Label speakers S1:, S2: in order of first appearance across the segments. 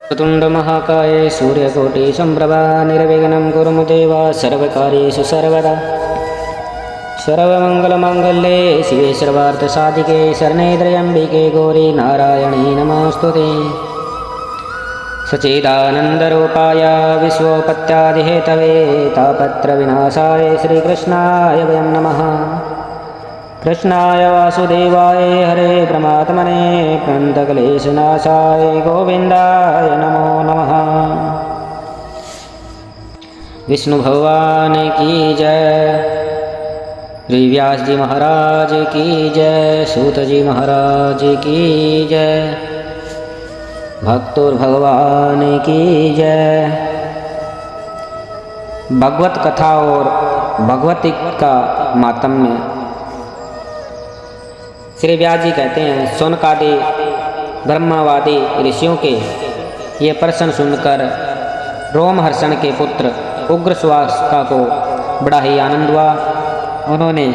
S1: तुण्डमहाकाय सूर्यकोटिसम्प्रभा निर्विघ्नं कुरु मे देव सर्वकार्येषु सर्वदा। सर्वमङ्गलमाङ्गल्ये शिवे सर्वार्थसाधिके शरण्ये त्र्यम्बिके गौरी नारायणी नमोऽस्तुते। सच्चिदानन्दरूपाय विश्वोपत्यादिहेतवे तापत्रविनाशाय श्रीकृष्णाय वयं नमः। कृष्णाय वासुदेवाय हरे परमात्मने प्रणतक्लेशनाशाय गोविन्दाय नमो नमः। विष्णु भगवान की जय, श्री व्यास जी महाराज की जय, सूत जी महाराज की जय, भक्तों भगवान की जय। भगवत कथा और भगवती का मातम्य। श्री व्यास जी कहते हैं, शौनकादि ब्रह्मवादी ऋषियों के ये प्रश्न सुनकर रोमहर्षण के पुत्र उग्रश्वासा को बड़ा ही आनंद हुआ। उन्होंने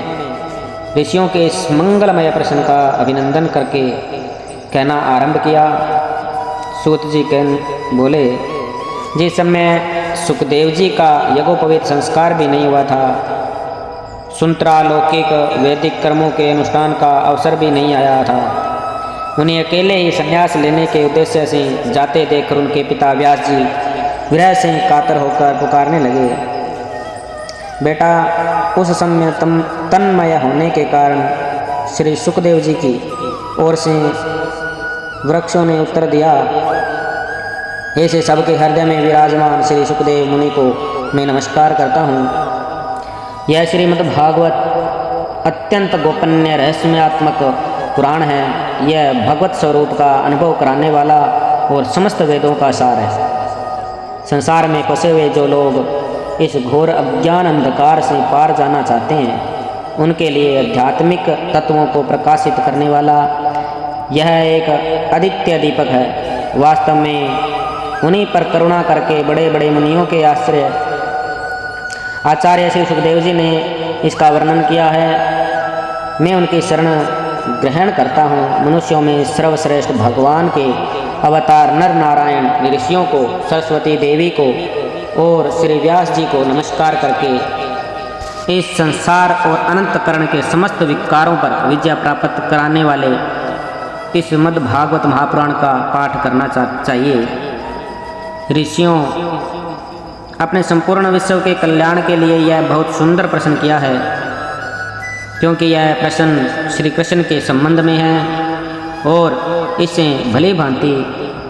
S1: ऋषियों के इस मंगलमय प्रश्न का अभिनंदन करके कहना आरंभ किया। सूत जी बोले, जिस समय सुखदेव जी का यज्ञोपवीत संस्कार भी नहीं हुआ था, सुंतरालौकिक वैदिक कर्मों के अनुष्ठान का अवसर भी नहीं आया था, उन्हें अकेले ही संन्यास लेने के उद्देश्य से जाते देखकर उनके पिता व्यास जी विरह से कातर होकर पुकारने लगे। बेटा, उस समय तन्मय होने के कारण श्री सुखदेव जी की ओर से वृक्षों ने उत्तर दिया, ऐसे सबके हृदय में विराजमान श्री सुखदेव मुनि को मैं नमस्कार करता हूँ। यह श्रीमद्भागवत अत्यंत गोपनीय रहस्यात्मक पुराण है। यह भगवत स्वरूप का अनुभव कराने वाला और समस्त वेदों का सार है। संसार में फंसे हुए जो लोग इस घोर अज्ञान अंधकार से पार जाना चाहते हैं, उनके लिए आध्यात्मिक तत्वों को प्रकाशित करने वाला यह एक अद्वितीय दीपक है। वास्तव में उन्हीं पर करुणा करके बड़े बड़े मुनियों के आश्रय आचार्य श्री सुखदेव जी ने इसका वर्णन किया है। मैं उनकी शरण ग्रहण करता हूँ। मनुष्यों में सर्वश्रेष्ठ भगवान के अवतार नर नारायण ऋषियों को, सरस्वती देवी को और श्री व्यास जी को नमस्कार करके इस संसार और अनंतकरण के समस्त विकारों पर विजय प्राप्त कराने वाले इस मद्भागवत महापुराण का पाठ करना चाहिए। ऋषियों अपने संपूर्ण विश्व के कल्याण के लिए यह बहुत सुंदर प्रश्न किया है, क्योंकि यह प्रश्न श्री कृष्ण के संबंध में है और इससे भली भांति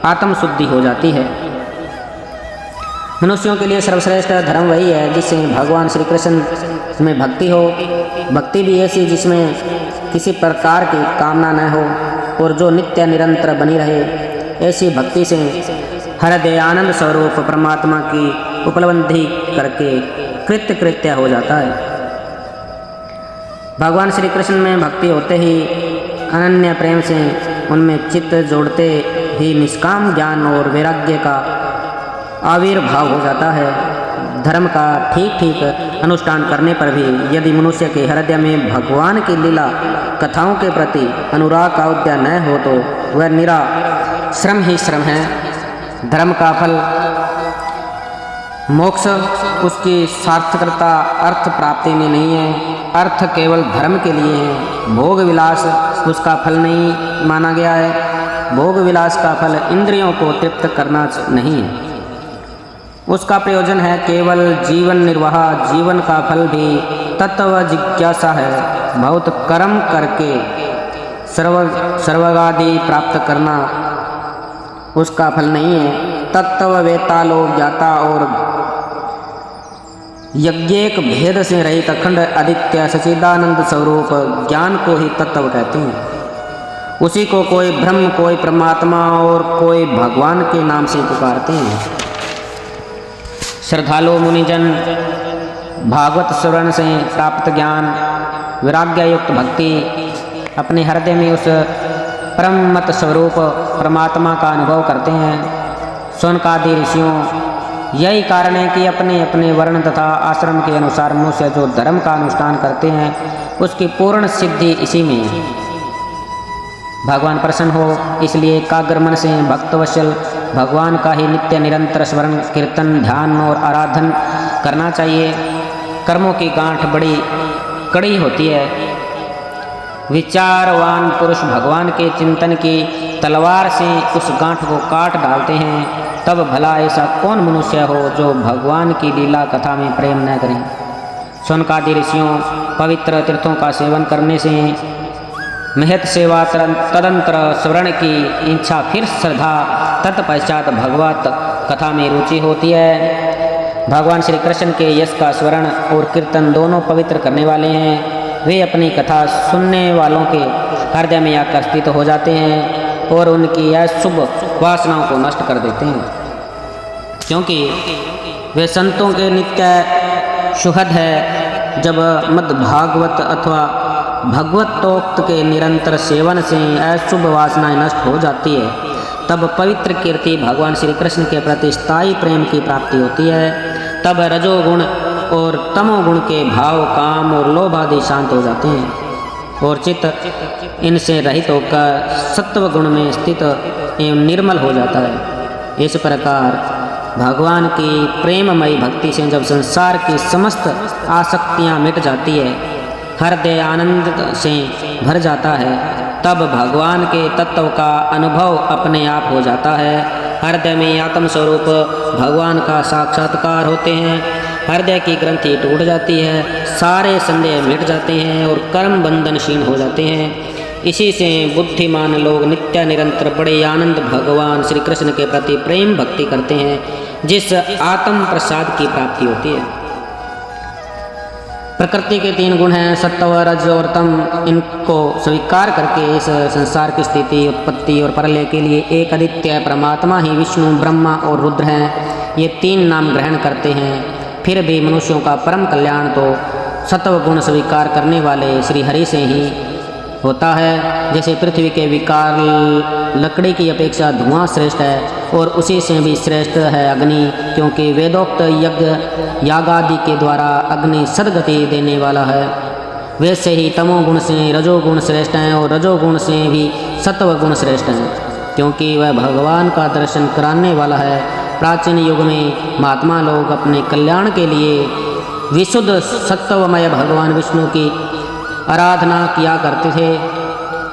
S1: आत्मशुद्धि हो जाती है। मनुष्यों के लिए सर्वश्रेष्ठ धर्म वही है जिससे भगवान श्री कृष्ण में भक्ति हो। भक्ति भी ऐसी जिसमें किसी प्रकार की कामना न हो और जो नित्य निरंतर बनी रहे। ऐसी भक्ति से हृदय आनंद स्वरूप परमात्मा की उपलब्धि करके कृत्य हो जाता है। भगवान श्री कृष्ण में भक्ति होते ही अनन्य प्रेम से उनमें चित्त जोड़ते ही निष्काम ज्ञान और वैराग्य का आविर्भाव हो जाता है। धर्म का ठीक ठीक अनुष्ठान करने पर भी यदि मनुष्य के हृदय में भगवान की लीला कथाओं के प्रति अनुराग का उदय न हो तो वह निरा श्रम ही श्रम है। धर्म का फल मोक्ष, उसकी सार्थकता अर्थ प्राप्ति में नहीं है। अर्थ केवल धर्म के लिए है। भोग विलास उसका फल नहीं माना गया है। भोग विलास का फल इंद्रियों को तृप्त करना नहीं है, उसका प्रयोजन है केवल जीवन निर्वाह। जीवन का फल भी तत्व जिज्ञासा है। बहुत कर्म करके सर्वगादि प्राप्त करना उसका फल नहीं है। तत्व वेता लोग ज्ञाता और यज्ञेक भेद से रहित अखंड अद्वितीय सच्चिदानंद स्वरूप ज्ञान को ही तत्व कहते हैं। उसी को कोई ब्रह्म, कोई परमात्मा और कोई भगवान के नाम से पुकारते हैं। श्रद्धालु मुनिजन भागवत श्रवण से प्राप्त ज्ञान, वैराग्य युक्त भक्ति अपने हृदय में उस परम मत स्वरूप परमात्मा का अनुभव करते हैं। शौनकादि ऋषियों यही कारण है कि अपने अपने वर्ण तथा आश्रम के अनुसार मनुष्य जो धर्म का अनुष्ठान करते हैं उसकी पूर्ण सिद्धि इसी में है। भगवान प्रसन्न हो इसलिए एकाग्र मन से भक्तवत्सल भगवान का ही नित्य निरंतर स्मरण कीर्तन ध्यान और आराधन करना चाहिए। कर्मों की गांठ बड़ी कड़ी होती है। विचारवान पुरुष भगवान के चिंतन की तलवार से उस गांठ को काट डालते हैं। तब भला ऐसा कौन मनुष्य हो जो भगवान की लीला कथा में प्रेम न करे। शौनकादि ऋषियों पवित्र तीर्थों का सेवन करने से महत सेवा तदंतर स्मरण की इच्छा, फिर श्रद्धा, तत्पश्चात भगवत कथा में रुचि होती है। भगवान श्री कृष्ण के यश का स्मरण और कीर्तन दोनों पवित्र करने वाले हैं। वे अपनी कथा सुनने वालों के हृदय में आकर्षित हो जाते हैं और उनकी अशुभ वासनाओं को नष्ट कर देते हैं, क्योंकि वे संतों के नित्य सुहृद है। जब मद भागवत अथवा भगवतोक्त के निरंतर सेवन से अशुभ वासनाएं नष्ट हो जाती है, तब पवित्र कीर्ति भगवान श्री कृष्ण के प्रति स्थायी प्रेम की प्राप्ति होती है। तब रजोगुण और तमोगुण के भाव, काम और लोभ आदि शांत हो जाते हैं और चित्त इनसे रहित होकर सत्व गुण में स्थित एवं निर्मल हो जाता है। इस प्रकार भगवान की प्रेममयी भक्ति से जब संसार की समस्त आसक्तियां मिट जाती है, हृदय आनंद से भर जाता है, तब भगवान के तत्व का अनुभव अपने आप हो जाता है। हृदय में आत्म स्वरूप भगवान का साक्षात्कार होते हैं। हृदय की ग्रंथि टूट जाती है, सारे संदेह मिट जाते हैं और कर्म बंधन क्षीण हो जाते हैं। इसी से बुद्धिमान लोग नित्य निरंतर बड़े आनंद भगवान श्री कृष्ण के प्रति प्रेम भक्ति करते हैं, जिस आत्म प्रसाद की प्राप्ति होती है। प्रकृति के 3 गुण हैं, सत्व, रज और तम। इनको स्वीकार करके इस संसार की स्थिति, उत्पत्ति और प्रलय के लिए एक अद्वितीय परमात्मा ही विष्णु, ब्रह्मा और रुद्र हैं। ये 3 नाम ग्रहण करते हैं। फिर भी मनुष्यों का परम कल्याण तो सत्व गुण स्वीकार करने वाले श्री हरि से ही होता है। जैसे पृथ्वी के विकार लकड़ी की अपेक्षा धुआं श्रेष्ठ है और उसी से भी श्रेष्ठ है अग्नि, क्योंकि वेदोक्त यज्ञ यागादि के द्वारा अग्नि सद्गति देने वाला है। वैसे ही तमोगुण से रजोगुण श्रेष्ठ हैं और रजोगुण से भी सत्वगुण श्रेष्ठ हैं, क्योंकि वह भगवान का दर्शन कराने वाला है। प्राचीन युग में महात्मा लोग अपने कल्याण के लिए विशुद्ध सत्वमय भगवान विष्णु की आराधना किया करते थे।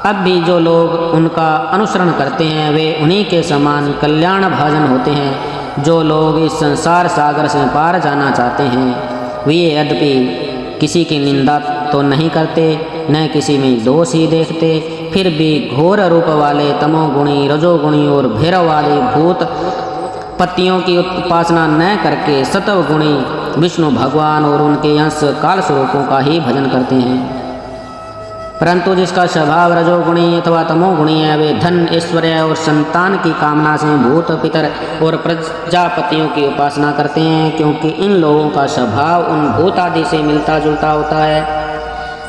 S1: अब भी जो लोग उनका अनुसरण करते हैं वे उन्हीं के समान कल्याण भाजन होते हैं। जो लोग इस संसार सागर से पार जाना चाहते हैं वे यद्यपि किसी की निंदा तो नहीं करते, न किसी में दोष ही देखते, फिर भी घोर रूप वाले तमोगुणी, रजोगुणी और भैरववादी भूत पतियों की उपासना न करके सत्वगुणी विष्णु भगवान और उनके अंश काल स्वरूपों का ही भजन करते हैं। परंतु जिसका स्वभाव रजोगुणी अथवा तमोगुणी है, वे धन, ऐश्वर्य और संतान की कामना से भूत, पितर और प्रजापतियों की उपासना करते हैं, क्योंकि इन लोगों का स्वभाव उन भूत आदि से मिलता जुलता होता है।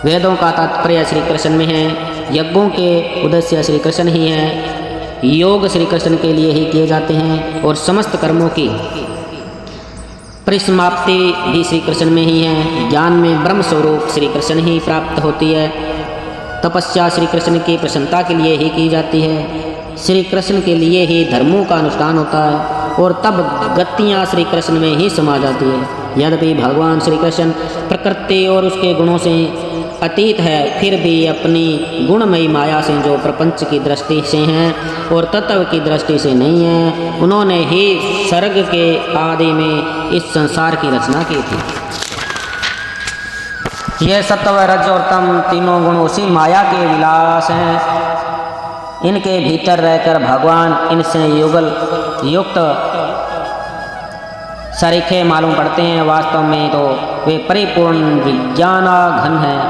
S1: वेदों का तात्पर्य श्री कृष्ण में है, यज्ञों के उद्देश्य श्री कृष्ण ही हैं, योग श्री कृष्ण के लिए ही किए जाते हैं और समस्त कर्मों की परिसमाप्ति भी श्री कृष्ण में ही है। ज्ञान में ब्रह्म स्वरूप श्री कृष्ण ही प्राप्त होती है। तपस्या श्री कृष्ण की प्रसन्नता के लिए ही की जाती है। श्री कृष्ण के लिए ही धर्मों का अनुष्ठान होता है और तब गतियाँ श्री कृष्ण में ही समा जाती है। यद्यपि भगवान श्री कृष्ण प्रकृति और उसके गुणों से अतीत है, फिर भी अपनी गुणमयी माया से जो प्रपंच की दृष्टि से हैं और तत्व की दृष्टि से नहीं है, उन्होंने ही सर्ग के आदि में इस संसार की रचना की थी। ये सत्व, रज और तम तीनों गुण उसी माया के विलास हैं। इनके भीतर रहकर भगवान इनसे युगल युक्त सरीखे मालूम पड़ते हैं। वास्तव में तो वे परिपूर्ण विज्ञानाघन हैं।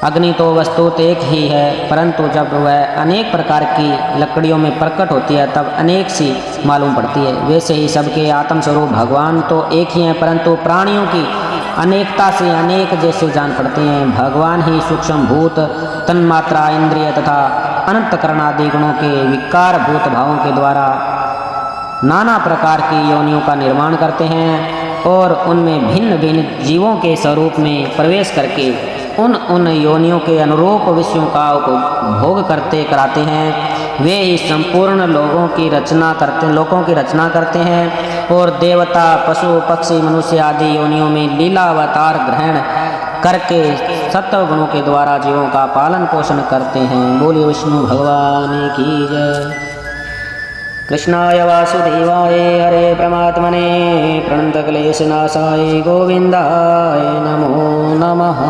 S1: अग्नि तो वस्तुतः एक ही है, परंतु जब वह अनेक प्रकार की लकड़ियों में प्रकट होती है तब अनेक सी मालूम पड़ती है। वैसे ही सबके आत्मस्वरूप भगवान तो एक ही हैं, परंतु प्राणियों की अनेकता से अनेक जैसे जान पड़ते हैं। भगवान ही सूक्ष्म भूत, तन्मात्रा, इंद्रिय तथा अनंतकरण आदि गुणों के विकार भूत भावों के द्वारा नाना प्रकार की योनियों का निर्माण करते हैं और उनमें भिन्न भिन्न जीवों के स्वरूप में प्रवेश करके उन योनियों के अनुरूप विषयों का उपभोग करते कराते हैं। वे ही संपूर्ण लोगों की रचना करते हैं और देवता पशु पक्षी मनुष्य आदि योनियों में लीला अवतार ग्रहण करके सत्व गुणों के द्वारा जीवों का पालन पोषण करते हैं। बोलिए विष्णु भगवान की जय। कृष्णाय वासुदेवाय हरे परमात्मने प्रणतक्लेशनाशाय गोविन्दाय नमो नमः।